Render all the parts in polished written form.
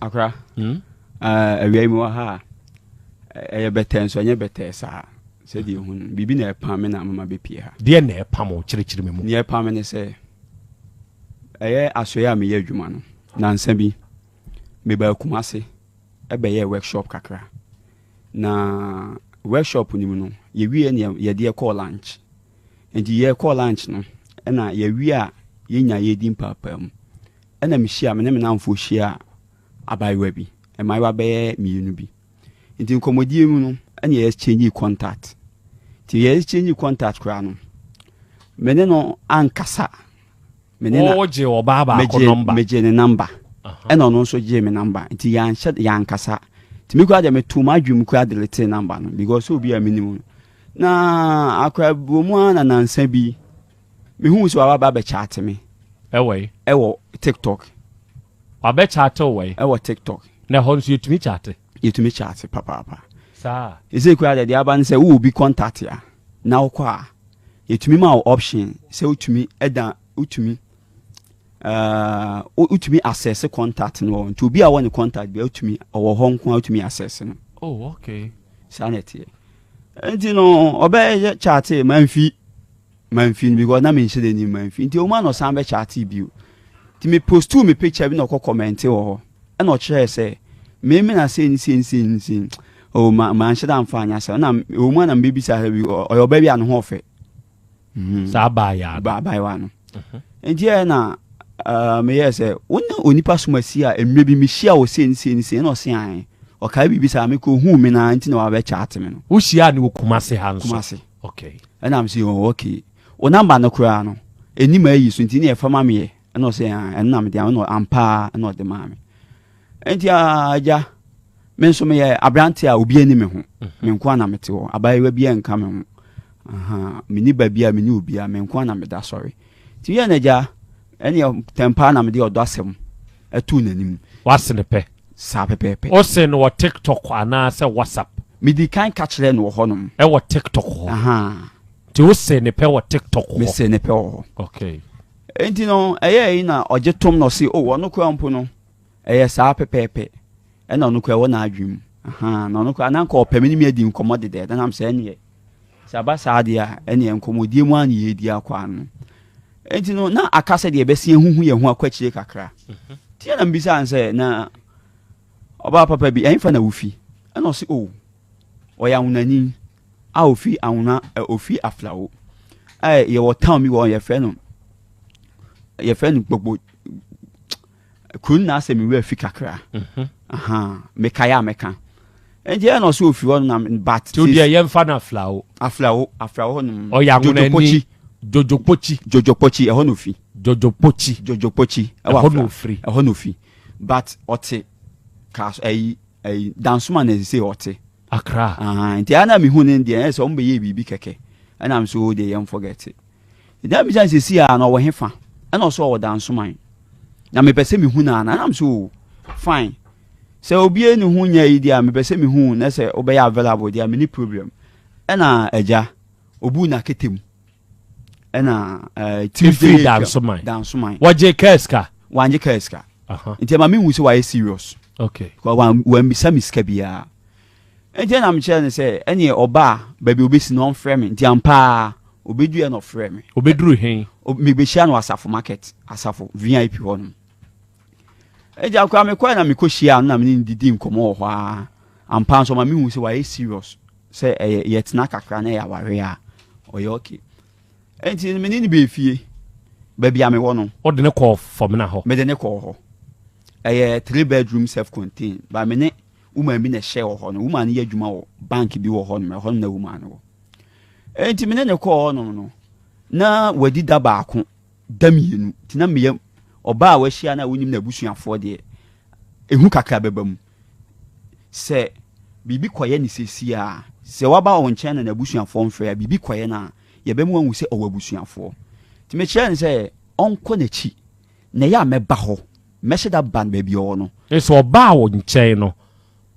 Akra. Awia mu ha. Better so anya better sa. Said you bibi na epam me na mama be pie ha. De na epam o chire me mu. Ne epam ne say asoya me ye adwuma no. Nansa bi me ba Kumase ebe ye workshop kakra. Na workshop ni mu no ye wie ne ye de call lunch. And ye call lunch no na ye wie a ye nya ye din papa mu. Na me hia me ne me namfo hia abaiwa bi. E mai wa be mienu bi. Nti nkomodie mu no na ye exchange contact. Ti ye exchange contact kra no. Me ne no ankasa. Me ne na oje obaba ko number. Meje ne number. E no no so je me number. Nti ya nhyɛ ya ankasa. Ti me kwa de me to ma dwum kwa delete number no because obi a minimum. Na akwa bomu na nansa bi. Me hu so baba be chat me. Ewo TikTok. Wabe chat away. Ewo TikTok. Na hon so yetumi chat. Yetumi chat papa. Sa. Ise kwa de aba nse wo bi contact ya. Na wo kwa. Yetumi ma option se utumi eda utumi utumi access contact no to be a one contact be utumi owo ho nko utumi access no. Oh, okay. Sanity. Enti no obe chat manfi because na me nhyede ni manfi. Enti o ma no san be chat bi. Ti me post tu me picture bi na ko comment wo. E no kire say me na say ni o ma nhyede amfa anya say na o ma na mbebi sa bi o ba bi an ho fe. Sa ba ya wa no. Enti na me yes wona onipa somasi a emre bi me hia wo say ni na o se an o kai bibi sa me ko hu me na nti na wa be chat me no wo hia ni wo Kumase ha nso. Kumase. Okay. And I'm saying okay o number no kura no eni ma yi so nti na e fama me na o say an na me dia no ampa na o de ma me enti aja me nso me abrante a obi ani me ho me nko na me te ho abayewa bi enka me ho me ni ba bi a me ni obi a me nko na me da sorry ti ye na ja eni tempa na me de odo asem atu nanim wasene pe sa pepepe o se no TikTok ana se WhatsApp me di kan catch le no honom e wo TikTok ho ti o se ne pe wo TikTok ho me se ne pe ho okay enti no eye na oje tom no se o wono kwa mpo no eye sa pepepe e na ono kwa wo na adwum na ono kwa na nka opamini me adi nkomo de na am se ene sa ba sa de a ene nkomodie mu an ye di akwa no enti no na akase de be se huhu ye hu akwachire kakra ti na mbisa anse na oba papa bi enfa na wufi e na o se o oya unani a ofi awuna ofi aflawo ye wo town mi wo ye fe no gbogbo kun na se mi we fi kakra mekaya meka enje na so ofi wo na but to dia ye mfa na aflawo no oya unani jojopochi e ho no fi jojopochi e ho no fi but ote kas dansuma na se ote Accra. Nti ana mi hu ne de so mbe ye bibi keke. Ana am so de yam forget it. Da bi chance si a na wo hefa. Ana so wo dan so man. Na me pese mi hu na ana am so fine. Se obi eni hu nya yi dia me pese mi hu na se obe ya available dia me ni problem. Ana eja obu na ketem. Ana Tuesday dan so man. Waje keska. Wanje keska. Nti ma mi hu se wa serious. Okay. Kwa wa mbisa miska bia. Enti na mche ne se ene oba baby obesi no frame me nti ampa obedu e no frame me obeduru hen me be hia no asafo market asafo VIP hono eja akwa me kwa na me ko hia na me ndidi nkomo ho a ampa so ma me hu se wa serious se yetina kakra na ya ware a oye okay enti me ni be fie baby ame wo no o de ne call for me na ho me de ne call ho 3-bedroom self contained ba me ne woman bi na share ho no woman ye adwuma wo bank bi wo ho no me ho na woman no enti me ne ko no na wadi da baako da mienu ti na me oba a wa hia na wonim na busuafo de ehu kakra bebam se bibi koye ni sesi a se waba wo nchen na busuafo mfra bibi koye na ye be mu anwu se owa busuafo ti me kire ne se onko na chi na ya meba ho me hye da ban ba bi o no so oba wo nchen no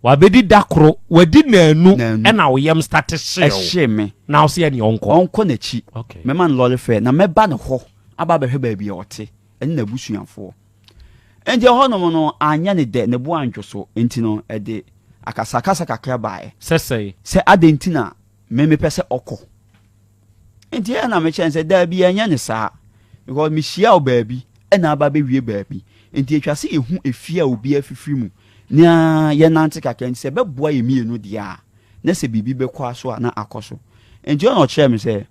wabedi dakro wadi nanu na wo yam start sheme na wo se ya ni onko na chi okay me man lole fe na meba ne ho aba be hwe ba bi ote eni na busuafo enti hono no anya ne de ne bo anjo so enti no e de akasakasa kakra bae se adentina me pese okọ enti ya na me chense da bi anya ne saa because me hia o baabi e na aba be wie baabi enti etwase ehu efia obi afifiri mu na ye nante kakra enti se beboa ye mienu dia na se bibi bekọ aso na akoso enti ono kire me se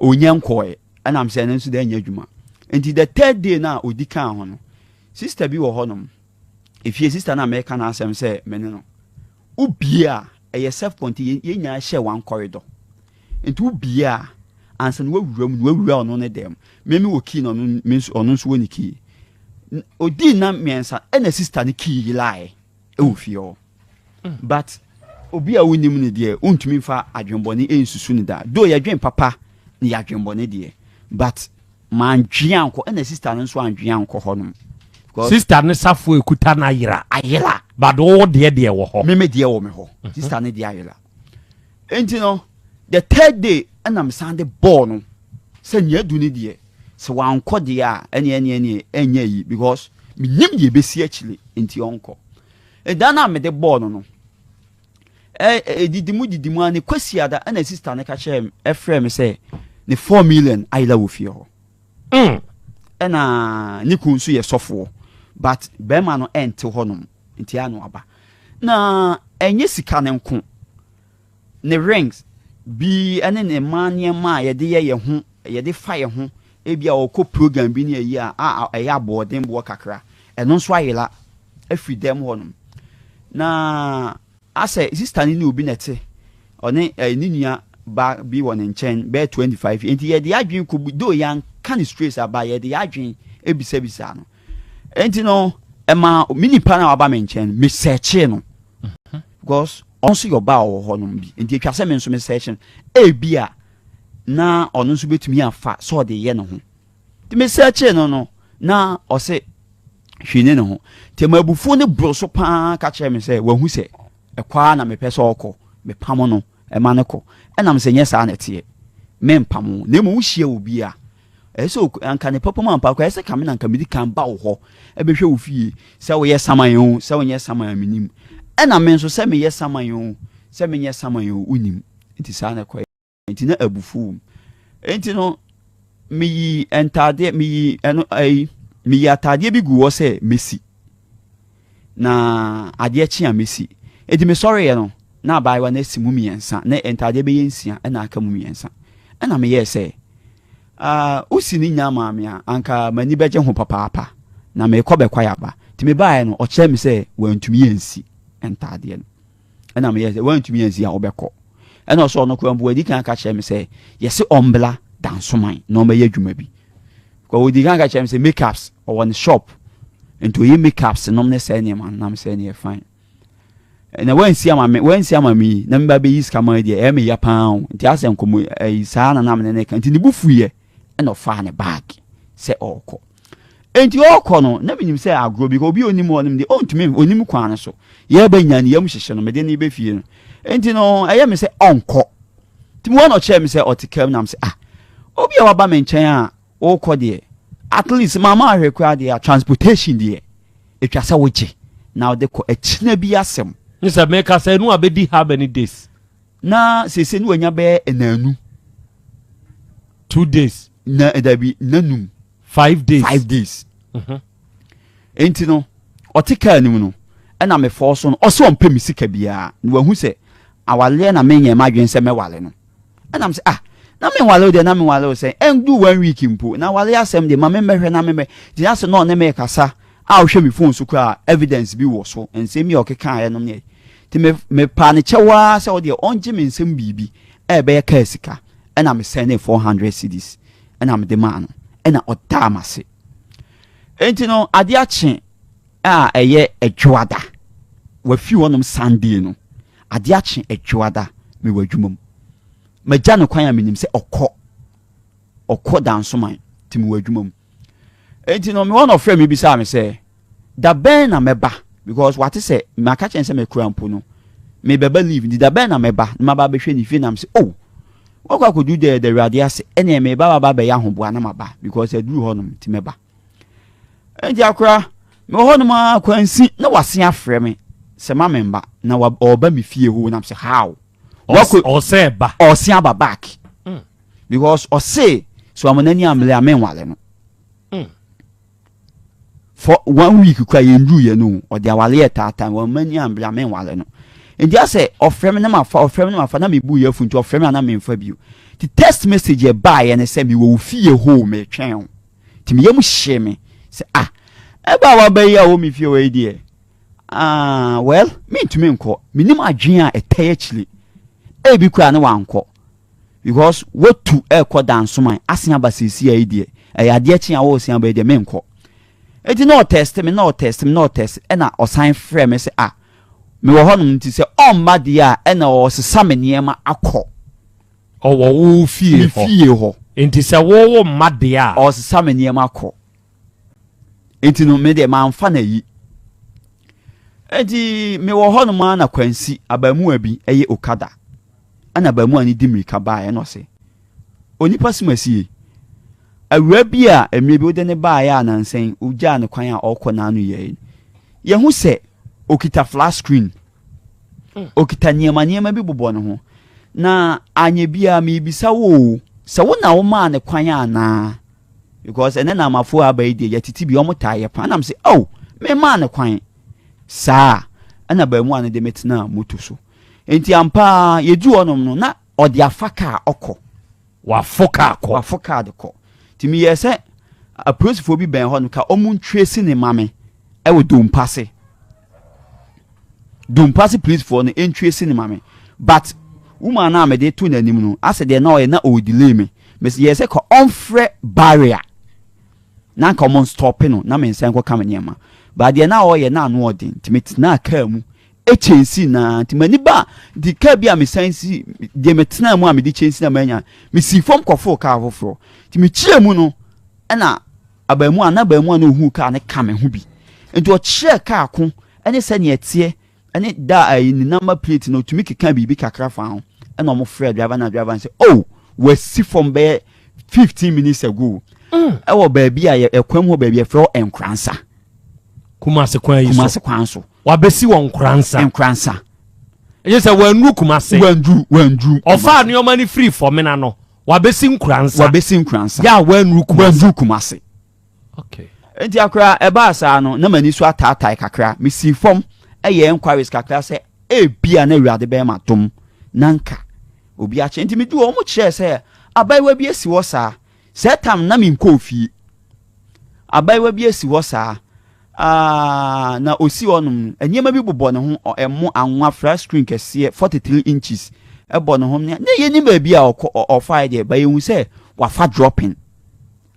onye nkoe ana me se na nso da anya adwuma enti the third day na odi kan ho no sister bi wo honom efie sister na me ka na asem se me ne no ubia eye self point ye nya share one corridor enti ubia ansa no wawura ono ne dem me wo key no ono nso woni key odi na miensa na sister ne key lie e wo fie o but obi a wonim ne de untumi fa adwenbone ensusu ne da do ya dwen papa ne ya adwenbone de but man dwanko na sister no nso andwanko honom sister ne safo ekuta na ayela but wo de wo ho me de wo me ho sister ne de ayela enti no the third day anam sande ball no se nya du ne de se wanko de a ene enya yi because me nyim ye besi akile enti onko e da na me de ball no didimu ani kwasiada ana sister ne ka chem efrem se ne 4 million ayela wo fie ho ena ni kunsu ye sofo but bema no ente honom nti anu aba na enye sika ne nko ne rings bi ene ne manie ma ye de ye ho ye de fa ye ho e bia okọ program bi ne yi a ya boarding bo kakra eno nso ayela afi dem honom na ase sister ni obi nete one ni nua ba bi won nchen be 25 enti ye de adwen ko do yan kan stress aba ye de adwen ebisa no enti no ema mini pa na aba me nchen me search no because onso your ba wo ho no bi enti atwa se me nso me search e bia na ono nso betumi afa so de ye no ho ti me search no na o se hwene no ho ti mabufu ne broso pa ka kire me se wahu se ekwa na me pese okọ me pam no ema ne kọ enam se nye saa na tie me mpam na mu hie obi a eso anka ne papa man pa kwa ese kam na anka medi kan ba wo ho ebehwe wo fie se wo ye saman yo se wo nye saman minim ena me nso se me ye saman yo se me nye saman yo unim nti saa na kwa nti na abufu nti no me yi entade me yi eno ai me yi atade bi gu wo se mesi na ade achi a mesi edi me sorry ye no na bai wa na simu miensa na entade be yensia na aka mu miensa na me ye se usi ni nya maame a anka mani beje ho papa na me ko be kwa yaba ti me bai no o kire me se wantumi yensi entade no na me ye se wantumi yensi a obekọ na so no kwa mbo adi kan ka kire me se yesi ombla dansoman na o me ye dwuma bi ko odi kan ka kire me se makeups o one shop into ye makeups no me se ne man na me se ne fine na wansi ama mi na mba be yis kama de e me ya paan nti asem komo saa na me ne kan nti ni bufuye e no fa ne bag se okọ enti okọ no na minim se agro bi ko bi onim onim de ontumi onim kwan so ye ba nya ne yam hyehye no me de ne be fie no enti no eye me se onkọ ti mo no che me se otikam na me se obi a waba me nchen a okọ de at least mama ahwekwa de transportation de etwa se woche na de ko echina bi asem Nisa make us say no abedi how many days? Na se no anya be enanu. 2 days. Na edabi nanum 5 days. 5 days. Enti no otika anim no na me force no o se on pemi sika bia na wahu se awale na menye madwen se mewale no. Na me se na me wale de na me wale se endu 1 week mpo na wale asem de ma me mehwe na me di ase no na me kasa a hwe me phone so kwa evidence bi wo so ense mi okeka ya no ne ti me pa ne chewa se o de onje me nsem bibi e be ka sika e na me send 400 cedis e na me de ma no e na oda mase enti no ade ache a eye adwada wa fi wonom Sunday no ade ache adwada me wadwumam magya no kwan a menim se okọ dansoman ti me wadwumam enti no me one of friend me bisa me say da ben na meba because what is say ma ka chen say me krampo no me beba leave di da ben na meba na ba behwe ni fie na me say what I could do the radius ene me ba be ya hoboa na maba because I do honom ti meba enti akra me ho no ma kwansi na wase afrɛ me se ma memba na oba me fie ho na say how or say ba or se aba back because or say so amanani amle amenwale no for 1 week kwa yendu ye no or dia wale tata wo mani amle amenwale no and dia say ofrɛ me na ma fa na me bu ye funtu ofrɛ me na me mfa bio the text message e buy and say me wo fie ho me twɛn ti me yam hye me say eba wa ba ya wo me fie we die well me to me nko minim adwen a etay actually e bi kwa na wanko because what to dance man asen abasisi ya die e ade akyen a wo osia ba die me nko e di no test me e na osan frɛ me say me wo honom nti say omma de a e na o sesa me niema akɔ wo fie ho nti say wo mma de a o sesa me niema akɔ nti no me de man fa na yi enti me wo honom na kwansi abamu abi eye okada ana bamu ani dimirika ba e no se onipa simasie awura bi a emre bi ode ne ba ya nansen ugya ne kwan a okɔ na anu ye hu se okita flash screen okita niema bi bobɔ ne ho na anye bia me bisa wo se wo na wo ma ne kwan ana because ene na amafo abai de yatiti bi omuta ye pa nam se me ma ne kwan saa ana bamu ane de metena moto so enti ampa yedu onom no na ode afaka okɔ wafoka de kɔ timi ye se a principal bi ben ho no ka omun trace ne mame e wo dompase police for no trace ne mame but woman na me de to nanim no ase de na o ye na o delay me say ye se ko onfre barrier na ka mon stop no na me nsen ko kam niema but de na o ye na no odin timi na ka mu echensi na timani ba di ka bia me sensi de metena mu a me di chensi na manya me si fom kofo ka afoforo timi chie mu no na abamu na ohu ka ne ka me ho bi enti o chie ka ako ene se ne etie ene da ni number plate no tumi keka bibi kakra fa ho ena mo frɛ driver say we si from be 15 minutes ago wo ba bi a ekwam ho ba bi e frɛ enkransa kumase kwan so wabesi won kransa yes wanru kumase wandu ofa ne omani free for me na no wabesi nkransa ya wanru kumase okay enti akra eba asa no na mani so atatai kakra me si fom eye enquiries kakra se bia na awurade be ma tom nanka obi a che enti me du o mu kire se abaiwa bi esi wo saa setam na me nko fie abaiwa bi esi wo saa na osi onum enyema bi bobɔ ne ho emo anwa flash screen kese 43 inches ebo ne ho ne ye ni ba bi a ofa de ba yehu se wafa dropping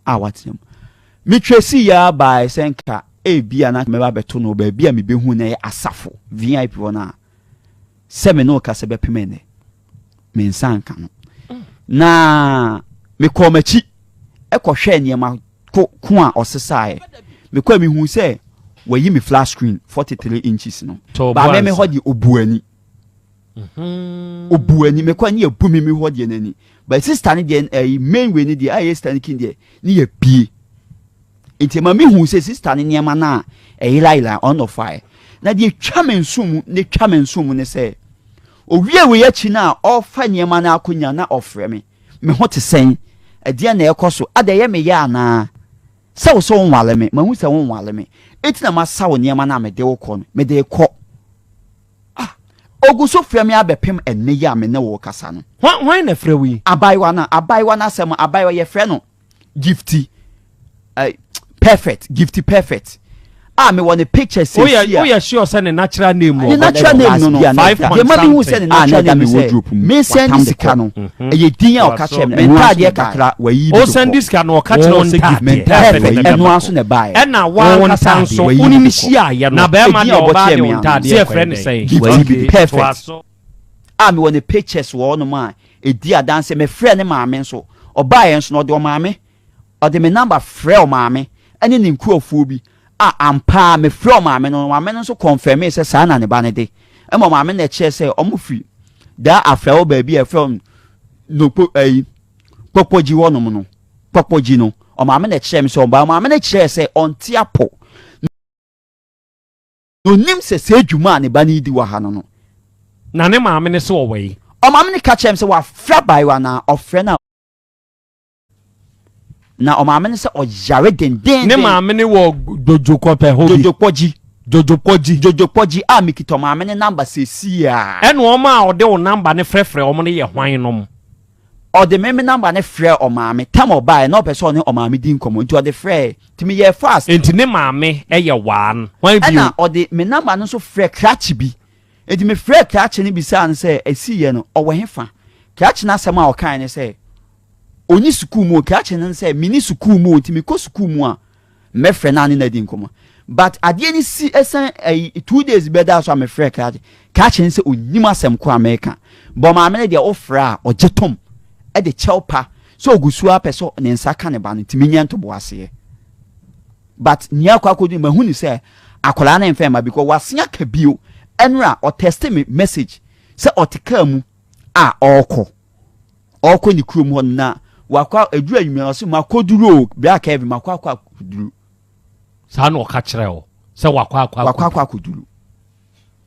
watem mi tresi ya by senka bia na me ba beto no ba bia me behu na ye asafo VIP wona se me no ka se be pemene me nsanka no na me komachi ekohwe niema ko a osesaae me kwa me hu se wayi me flash screen 43 inches no ba me ho di obuani me kwa ni ebu me ho di nani but sister ni de main way ni de sister ni kin de ni ye pie enti ma me hu se sister ni niema na ila on of fire na de twa me nsum ne se owie we yachi na ofa niema na akonya na ofre me ho te sen ade na ekoso ade me ya na so nwale me mahu se nwale me etina ma sawo niema na me de wo kɔ no me de kɔ oguso frɛ me abepem enne ya me ne wo kasa no hwan na frɛ wi abaiwa na asɛm abaiwa ye frɛ no Gifty perfect me want a picture say yeah sure say the natural name no the mama who said the natural name me send this cano e din ya o ka chem me ta de kakra wa yi o send this cano o ka chem say give me perfect eno aso na buy e na one san so oni ni hia ya no na be ma de o ba de on ta de friend say perfect me want a pictures wo no ma e di adanse me friend ne maame nso o buy enso no de o maame o de me number frɛ o maame ene ne nkuofuo bi ampa me from maame no so confirm say sa na ne ba ne de e mo maame na che say omo free da afra wo ba bi e from no popoji wonom no popoji no o maame na che me so o ba maame na che say on tiapo no nim se adwuma ne ba ne di wa ha no na ne maame ne se ɔwɔ o maame ne ka kyerem se wa fra bai wa na ofre na o maame ne se o yare den ne maame ne wo dojokɔpɛ hobi jojokpoji a mikito maame ne number se si a ɛna ɔma a ɔde wo number ne frɛfrɛ ɔmo ne yɛ hwan nom ɔde me number ne frɛ o maame tam oba na ɔpɛ so ne o maame di nkomo nti ɔde frɛ timi yɛ fast enti ne maame ɛyɛ waan hwan bi ɛna ɔde me number no so frɛ krakye bi enti me frɛ krakye ne bisa ne sɛ esi yɛ no ɔwɔ hefa krakye na asɛm a ɔkan ne sɛ oni sukuu mu krakye ne sɛ mini sukuu mu enti me ko sukuu mu a me frɛ na ne na di nkomo but adeɛ ni si esen 2 days beda so me frɛ krakye ne sɛ onyim asɛm ko America bɔ maame ne de ofra a ɔgye tom e de chelpa so ogusu apɛ so ne nsa ka ne ba no timi nyento bo ase but nia kwa kodu mahu ni sɛ akola na mfa ma because wasea ka bio enra o test me message sɛ ɔteka mu a ɔkɔ ni krom hɔ na wakwa aduru anwumia so makoduro bia ka evi makwa koduro saa na ɔka kyerɛ o sɛ wakwa koduro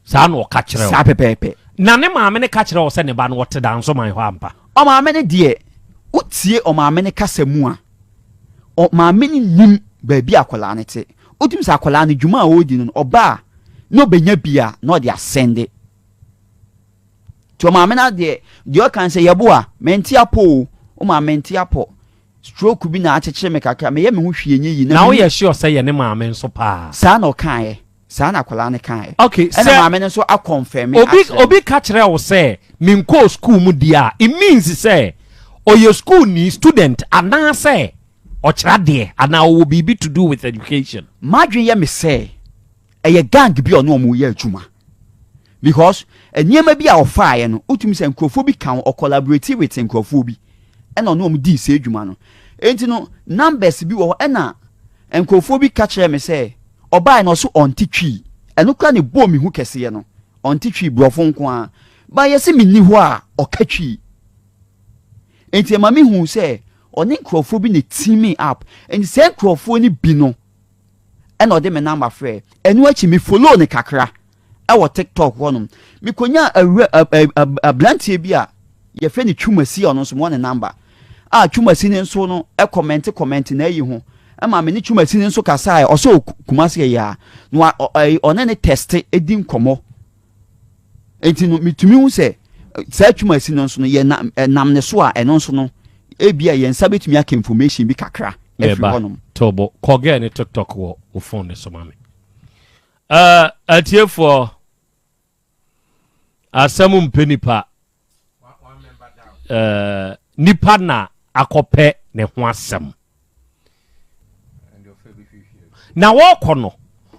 saa na ɔka kyerɛ o saa pepepe na ne maame ne ka kyerɛ o sɛ ne ba no wɔte dan so man hɔ ampa o maame ne de utie o maame ne kasa mu a o maame ne nim ba bi akola ne te utim sa akola ne dwuma a odi no oba no benya bia na ɔde asende to maame na de o kan sɛ yebo a menti apo o ma menti apo stroke bi na akyekye me kakra me ye me ho hwie nyi na wo ye sure sɛ ye ne maame nso pa saa na ɔkan ye saa na akola ne kan ye okay ɛna maame ne nso a confirm obi ka kyerɛ wo sɛ minko school mu dia it means sɛ oye school ni student ana sɛ ɔkyerɛ de ana wo bibi to do with education madwen ye me sɛ eye gang bi ɔno ɔmo ye adwuma because eniema bi a ɔfaaye no utumi sɛ nkrofo bi kan o collaborate with nkrofo bi ɛna ɔno ɔmo di sɛ adwuma no enti no numbers bi wɔ ɛna nkrofo bi ka kyerɛ me sɛ ɔbaa no so ɔntitwi ɛno kra ne bɔ mi hu kɛse no ɔntitwi brofo nko a ba yɛ sɛ minni hɔ a ɔkatwi enti ma me hu sɛ ɔne nkrofo bi ne team me up enti sɛ nkrofo ni bi no ɛna ɔde me number frɛ ɛno akyi me follow ne kakra ɛwɔ TikTok hɔnom me konya a blantie bi a ye fe ni twumasi ɔno nso mo ne number a twumasi ne nso no e comment na yi ho e ma me ni twumasi ne nso kasa a ɔso kumase ya no ɔne ne test edi nkomo enti no mitumi hu sɛ saa twumasi no nso no ye nam ne so a ɛno nso no e bia ye nsa betumi aka information bi kakra efri hɔnom tobo koge ne TikTok wo phone ne so mame atie for asamu mpenipa nipa na akɔpɛ ne ho asɛm na wɔkɔ no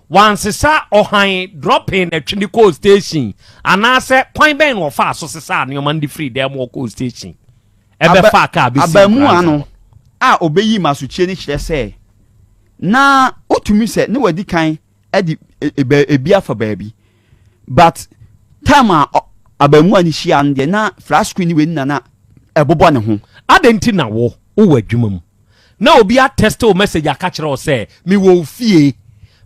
wansesa ɔhan dropping na twini call station anaasɛ kwan bɛn no ɔfa so sesa ne ɔman di free dem call station ebe fa ka bi abamu ano a obeyi masuchie ni kyerɛ sɛ na otumi sɛ ne wadi kan edi ebi afa baabi but time a abamu ani hia no de na flash screen we nana ebobo ne ho adenti na wo adwuma mu na obi a test o message aka kyerɛ o sɛ me wo fie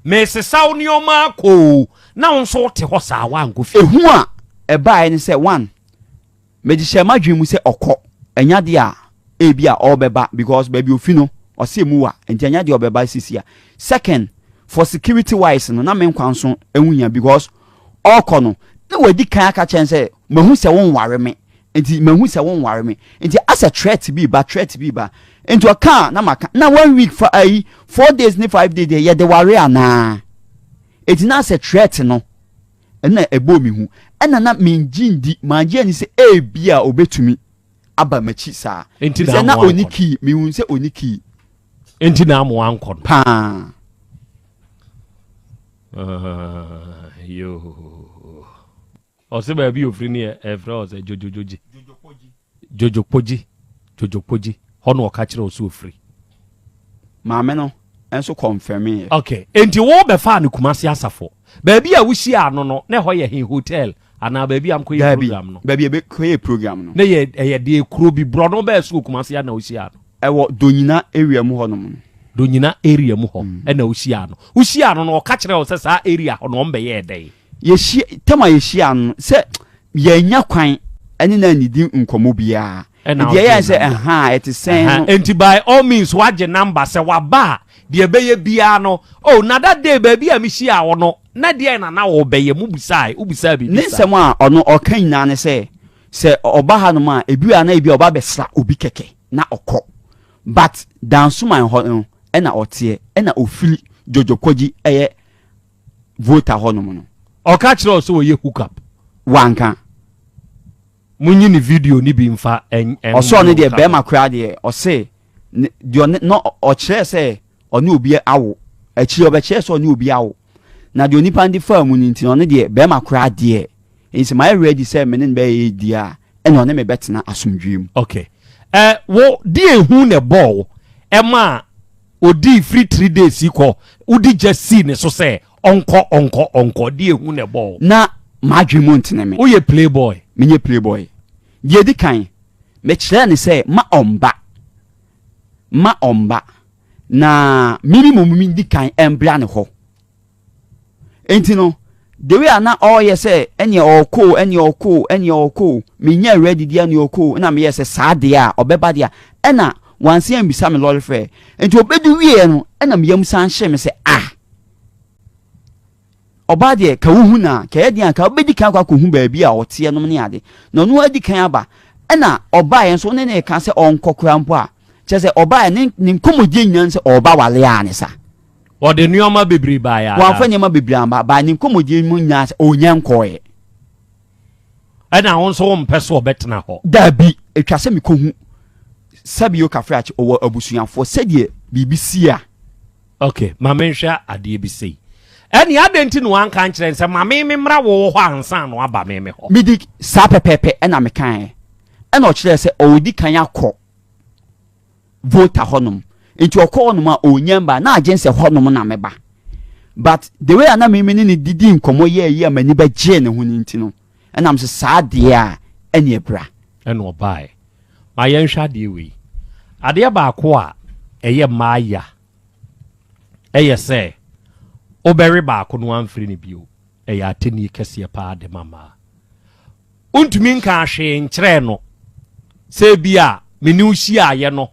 me sesaw ne ɔma ko na wonso te hɔ saa wa nko fie ehu a ɛbaa ne sɛ one meji hye madwen mu sɛ ɔkɔ enya de a ebi a ɔbɛba because baby ofi no ɔse mu wa enti enya de ɔbɛba sisi a second for security wise no na men kwan so ehunya because ɔkɔ no na wadi kan aka kyɛn sɛ mahu sɛ won ware me enti mahu sɛ won ware me enti as a threat bi ba enti ɔka na maka na 1 week for 4 days ni 5 days ye de ware ana enti na as a threat no na ebo mi hu ɛna na menjindi manje ni sɛ bia obetumi aba machi saa enti na oniki mi hu sɛ oniki enti na mo ankɔ pa yo ose ba bi ofri ni efra ose jojopoji hono ka kire oso ofri maame no enso confirm okay enti wo be fa ne kumase asafo ba bi a wusi ano no na ho ye he hotel ana ba bi am ko ye program no ba bi be ko ye program no na ye de ekuro bi bro no ba so kumase na wusi ano ewo donyina area mu hono do nyina area mu ho na usia no no ka kire wo sa area ho no mbe ye dey ye hia tema ye hia no se ye nya kwan ene na nidi nkomo bia de ye say it is saying enti by all means wage number say waba de beye bia no oh na that day baby a me hia wo no na de na wo beye mu ubisa bi ne nsem a ono okan na ne se oba ha no ma ebi a na ebi oba besra obi keke na okọ but danso man ho no ena otie ena ofili jojokoji eye voter ho no no oka kire o so wo ye hook up wanka munyi ni video ni bi mfa oso ne de be makra de o se de no o kire se oni obi awo akiri obe kire se oni obi awo na de oni pandi fa mu ni nti no ne de be makra de is my ready say me ne be dia ena ne me betena asomdwem okay wo di ehu ne ball ma odi free 3 days iko udi just see ne so say onko di ehu ne ball na madwemu ntene me wo ye playboy menye playboy ye di kan me kire ne say ma omba na minimum mi di kan embra ne ho enti no the way ana all ye say any oko menye ready dia ne oko na me say saa de a obeba de a na wanse ambisa me lol fe enti obedu wie no na me yam san hye me say oba de ka wuhu na ka ye dia ka obedi kan kwa ko hu ba bi a ote no ne ade no no adi kan aba na oba ye so ne ka say onkokora mpo a che say oba ye ne nkomodi nyan say oba wale a ne sa o de nyoma bebri ba ya wa fa nyoma bebri amba ba ne nkomodi mu nya say onyan koye na won so won pese obetena ho da bi etwa se me ko hu sabio kafrachi owo abusuyanfo sedie BBC a okay ma menhwa ade bi sei eni adenti no anka nkire nse ma me mra wo ho ansan no aba me ho midi sa pepepe na me kan na o kire se odi kan akọ voter honum enti okọ no ma onyamba na agense honum na meba but the way ana me ni didi nkomo ye amani ba je ne ho ninti no na am se sa de a eni ebra ena obai ma yenhwa de wi ade ba ko a eye maaya eye se obere ba ko no amfiri ne bio eye ateni kese pa de mama untumi nka hwe nkire no se bia meni ushi aye no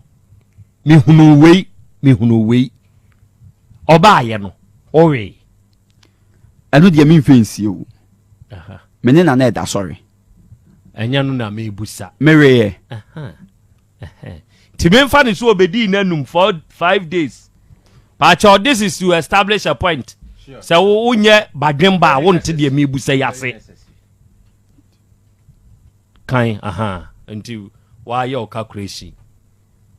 mihunu wei oba aye no owe anu de me mfensi o meni na na da sorry enya no na me busa mereye Timemfa ni so obedi nanum for 5 days. Pacho, this is to establish a point. Sure. So unye badwemba wonte de mebu say yase. Kan until why your calculation.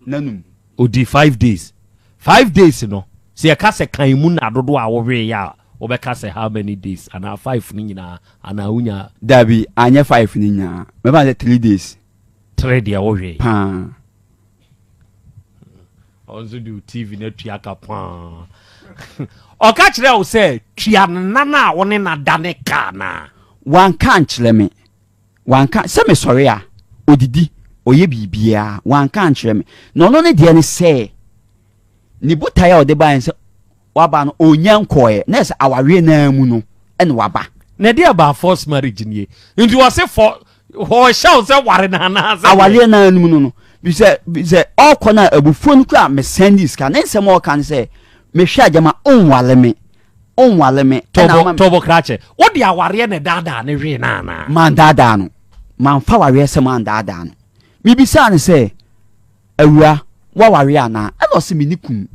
Nanum. Odi 5 days. 5 days no. Se ka se kan mu na dodo a wo we ya. Obeka say how many days? And 5 ni nyina ana unya dabi anya 5 ni nya. Me ba 3 days. 3 dia wo we. Pa. Also do TV na tuaka pa. O ka kire o say tua nana woni na dane ka na. Wan kan kire me. Wan kan se me sorry a odidi oye bibia wan kan kire me. No ne de ne say ni butaya o de ban se waba no onyan koye na se aware na mu no ene waba. Na de about forced marriage ni. Nti wo say for ho show say ware na na aware na mu no. Bi se all corner abufuo no kra me send this kan nsem o kan say me hwa agama onwale me tobo krache wo de aware ne dada ne hwe na na man dada no man fa ware se man dada no mi bi sa ne say awura wa ware ana e no se me nikum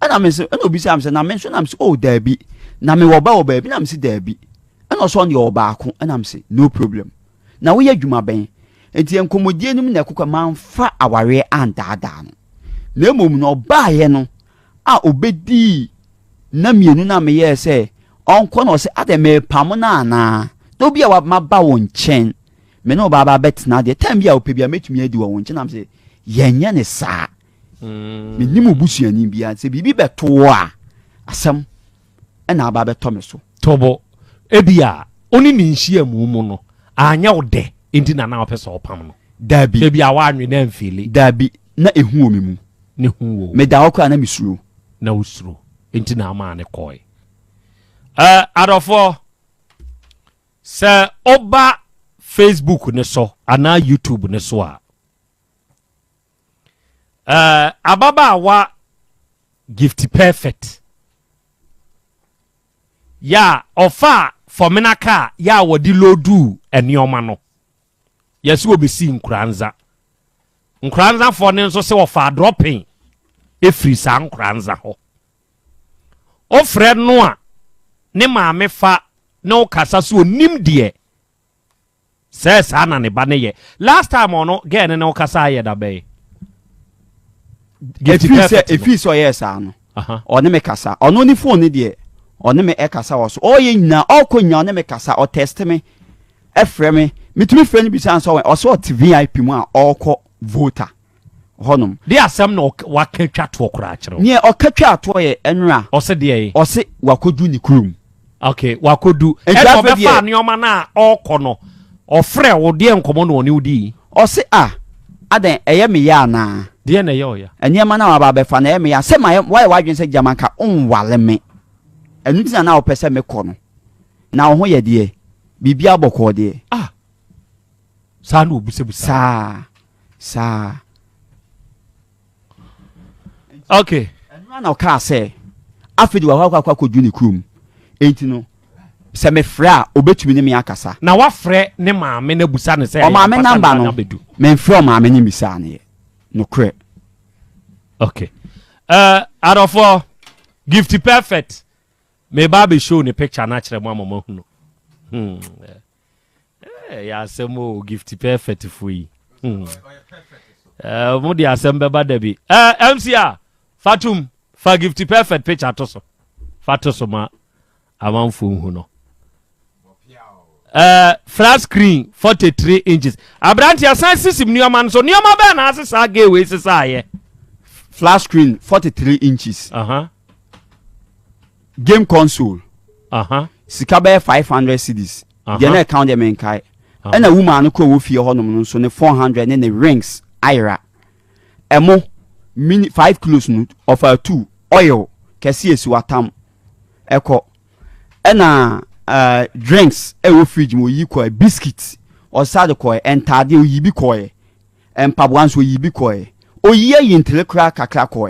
ana me se no bi sa me se na me so na me se oh dabi na me wo ba bi na me se dabi ana so on your baako ana me se no problem na wo ye dwuma ben enti enkomodie nim na kokwa manfa aware andada no na emom no baaye no a obedi na mienu na me ye se onko no se ade me pam na ana do bia wa maba won chen me no baba betna de time bia opebia metumi adi won chen am se yenye ne sa me nimu busuani bia se bibi beto a asem na aba beto me so tobo ebia oni ni nhia mu no anya ode enti na opese opam no dabi bia wa anwe na mfili dabi na ehu omi mu ne hu wo me da okra na misuro na usuro enti na ama ne koy adofo se oba Facebook ne so ana YouTube ne so ababa wa Gifty Perfect ya ofa fomina ka ya wodi lodu enioma no yesi obesi nkranza for ne nso se ofa dropping efri sa nkranza ho ofre no a ne maame fa no kasa so onim de says ana ne ba ne ye last time ono get ne no kasa ye da be if you so yes ano ono me kasa ono ni phone de ono me e kasa wo so oye nyina okonya ono me kasa o test me efre me mitumi frɛ ni bi san so o so VIP mu a okɔ voter honum de asɛm no wakatwa to kora kyerɛ ne okatwa to ye enra o se de o se wakodu ni kurum okay wakodu e do be fa neoma na okɔ no ofrɛ wo de enkomo no oni udi o se aden eye me ya na de na ye o ya eniema na wa ba fa na eye me ya se ma why wadwen se jamanka onwale me enu tina na opese me kɔ no na wo ho ye de bibia bɔkɔ de sa no obusebusa sa okay enu na o ka se afidi wa kwa kodu ni kurum enti no se me fra obetumi ne me akasa na wa frɛ ne maame na busa ne se o maame number no me fra o maame ni misa ne no kre okay adofo Gifty Perfect me ba be show ne picture na kyerɛ mu amama hu no ya semo Gifty Perfect fui mo di asem beba da bi MCA Fatum fa Gifty Perfect picture to so fatoso ma amanfo hu no flat screen 43 inches abranti asan system nioma so nioma ba na asesa ga we sesa ye flat screen 43 inches game console sika be 500 cedis de na account de menkai and a woman ko wo fie honom so ne 400 ne rings ira emo mini 5 kilos no of 2 oil kesi esi watam eko na drinks e wo fridge mo yi ko biscuits o sad ko entade o yi bi ko empabwan so yi bi ko o yi yintre kra kakra ko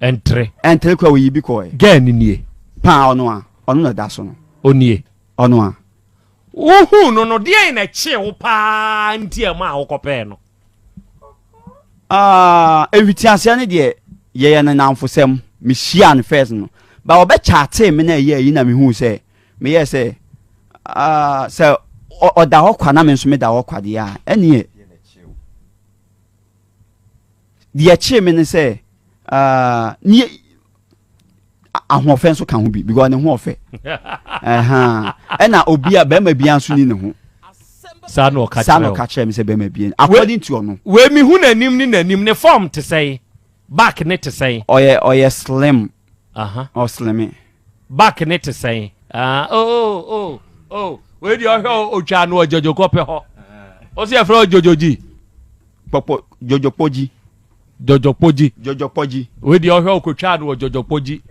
entre kra o yi bi ko gan nie pa ono na da so no onie ono a uhu no de na che wo pa ntia ma wo kopɛ no evitiansia ne de ye na namfosem me hia ne first no ba obe chate me na ye yi na me hu se me ye se se oda hokwa na me nso me da hokwa de a ene de che me ne se ni ahofen so kan ho bi because ne ho ofe ena obi a be ma bia nso ni ne ho sa no ka chere me se be ma bia according to ono we mi hu nanim ni nanim ne form te say back ne te say oye slim o slim back ne te say we di o twa no jojo kope ho o se afro jojoji popo jojopoji we di o ko twa no jojopoji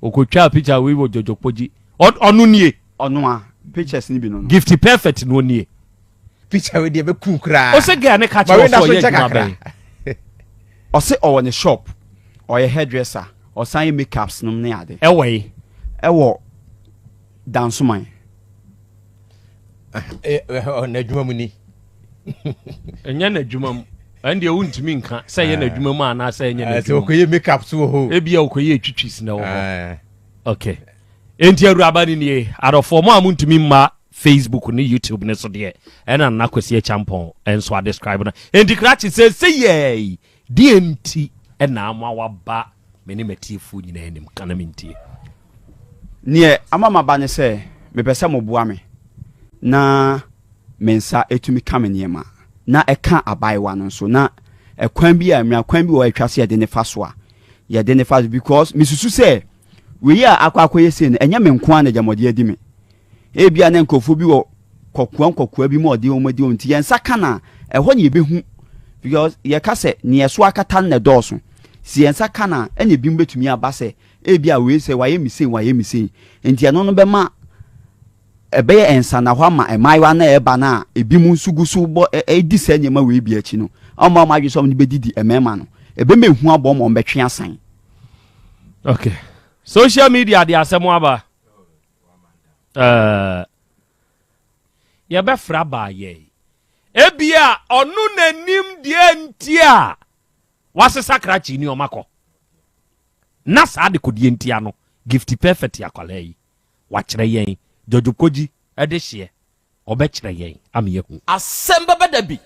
okotwa picture we wo jojopoji onu nie onu a pictures ni bi no Gifty Perfect no nie picture we dey be ku kra o se ga ne ka che so ye juma ba o se o ne shop o ye hairdresser o san makeups no ne ade ewo dance man na djuma mu ni enya na djuma mu ande o ntimi nka se ye na djuma mu ana se enya na djuma so okoye makeup so ho ebia okoye twitwis na wo okay enti awuraba ni nie adofo mo amuntimi mma Facebook ni YouTube ne so de ena na kwesi champon enso a describe na enti krachi se ye di enti ena ama waba meni metifu nyina enim kana mintie nie amama ba ne se me pese mo boa me na mensa etumi kame niema na eka abaiwa no so na ekwan bi a kwan bi wo atwase ye de ne faso a ye de ne faso because misusu se we ya akwa yese ne enya me nko na jamode adi me ebia na nkofo bi wo kokua bi mo de o madi o nti ye nsa kana eho ne yebehu because ye ka se ne yeso akata na dɔɔso si ensa kana ene bi mbetumi aba se e bia we se waye misen enti ano no be ma ebe ensa na hwa ma emaiwa na eba na ebi mu nsugusu bo edi se nyema we bi achi no ama ma adwe so mo be didi emema no ebe mehu abo mo mbetwe asan. Okay, social media de asemo aba ye be fra ba ye ebia onu nanim de ntia wasesa krachi ni omako na sa de kodie ntia no Gifty perfect yakwala yi wa kire yen jojokoji ede hye obe kire yen am yehu asemba badabi